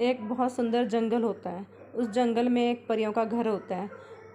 एक बहुत सुंदर जंगल होता है। उस जंगल में एक परियों का घर होता है,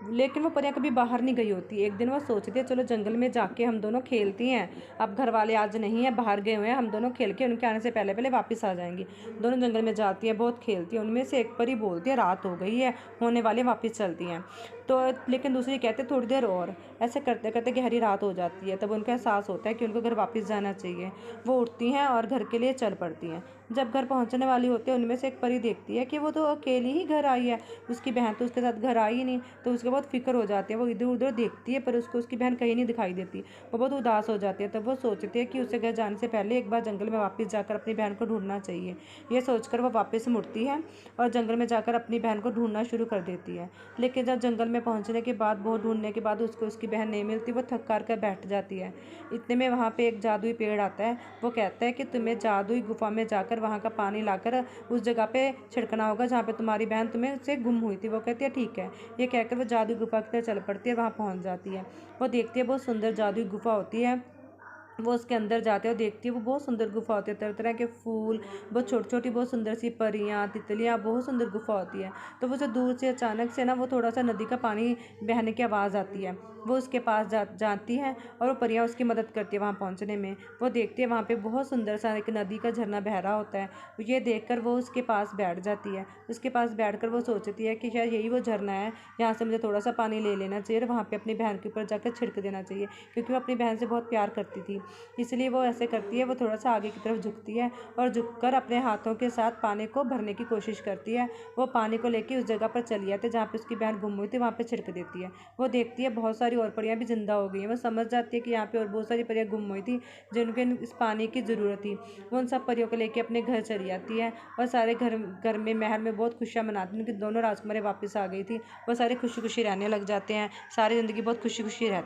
लेकिन वो परियां कभी बाहर नहीं गई होती। एक दिन वो सोचती है चलो जंगल में जाके हम दोनों खेलती हैं। अब घर वाले आज नहीं है, बाहर गए हुए हैं, हम दोनों खेल के उनके आने से पहले पहले वापस आ जाएंगी। दोनों जंगल में जाती है, बहुत खेलती है। उनमें से एक परी बोलती है रात हो गई है, होने वाली, वापस चलती हैं। तो लेकिन दूसरी कहते थोड़ी देर और। ऐसे करते करते गहरी रात हो जाती है। तब उनको एहसास होता है कि उनको घर वापस जाना चाहिए। वो उठती हैं और घर के लिए चल पड़ती हैं। जब घर पहुंचने वाली होती है, उनमें से एक परी देखती है कि वो तो अकेली ही घर आई है, उसकी बहन तो उसके साथ घर आई नहीं। तो उसके बहुत फिक्र हो जाती है। वो इधर उधर देखती है पर उसको उसकी बहन कहीं नहीं दिखाई देती। वो बहुत उदास हो जाती है। तब वो सोचती है कि उसे घर जाने से पहले एक बार जंगल में वापस जाकर अपनी बहन को ढूंढना चाहिए। ये सोचकर वो वापस मुड़ती है और जंगल में जाकर अपनी बहन को ढूंढना शुरू कर देती है। लेकिन जब जंगल में पहुंचने के बाद, बहुत ढूंढने के बाद उसको उसकी बहन नहीं मिलती। वो थक हार कर बैठ जाती है। इतने में वहाँ पे एक जादुई पेड़ आता है। वो कहता है कि तुम्हें जादुई गुफा में जाकर वहाँ का पानी लाकर उस जगह पे छिड़कना होगा जहाँ पे तुम्हारी बहन तुम्हें से गुम हुई थी। वो कहती है ठीक है। ये कहकर वो जादुई गुफा की तरफ चल पड़ती है। वहाँ पहुँच जाती है। वो देखती है बहुत सुंदर जादुई गुफा होती है। वो उसके अंदर जाते हैं और देखती है वो बहुत सुंदर गुफा होती है। तरह तरह के फूल, बहुत छोटी छोटी बहुत सुंदर सी परियाँ, तितलियाँ, बहुत सुंदर गुफा होती है। तो वो जो दूर से अचानक से ना वो थोड़ा सा नदी का पानी बहने की आवाज़ आती है। वो उसके पास जाती है और वो परियाँ उसकी मदद करती है वहाँ पहुँचने में। वो देखती है वहाँ पे बहुत सुंदर सा एक नदी का झरना बह रहा होता है। ये देखकर वो उसके पास बैठ जाती है। उसके पास बैठकर वो सोचती है कि शायद यही वो झरना है, यहाँ से मुझे थोड़ा सा पानी ले लेना चाहिए और वहाँ पे अपनी बहन के ऊपर जाकर छिड़क देना चाहिए, क्योंकि वो अपनी बहन से बहुत प्यार करती थी। इसलिए वो ऐसे करती है। वो थोड़ा सा आगे की तरफ झुकती है और झुककर अपने हाथों के साथ पानी को भरने की कोशिश करती है। वो पानी को लेके उस जगह पर चली जाती है जहाँ पे उसकी बहन गुम हुई थी, वहाँ पे छिड़क देती है। वो देखती है बहुत सारी और परियां भी जिंदा हो गई हैं। वो समझ जाती है कि यहाँ पे और बहुत सारी परियां गुम हुई थी जिनको इस पानी की ज़रूरत थी। वो उन सब परियों को लेकर अपने घर चली जाती है और सारे घर घर में महल में बहुत खुशियाँ मनाती हैं। उनकी दोनों राजकुमारी वापस आ गई थी। वो सारे खुशी खुशी रहने लग जाते हैं। सारी ज़िंदगी बहुत खुशी खुशी रहती है।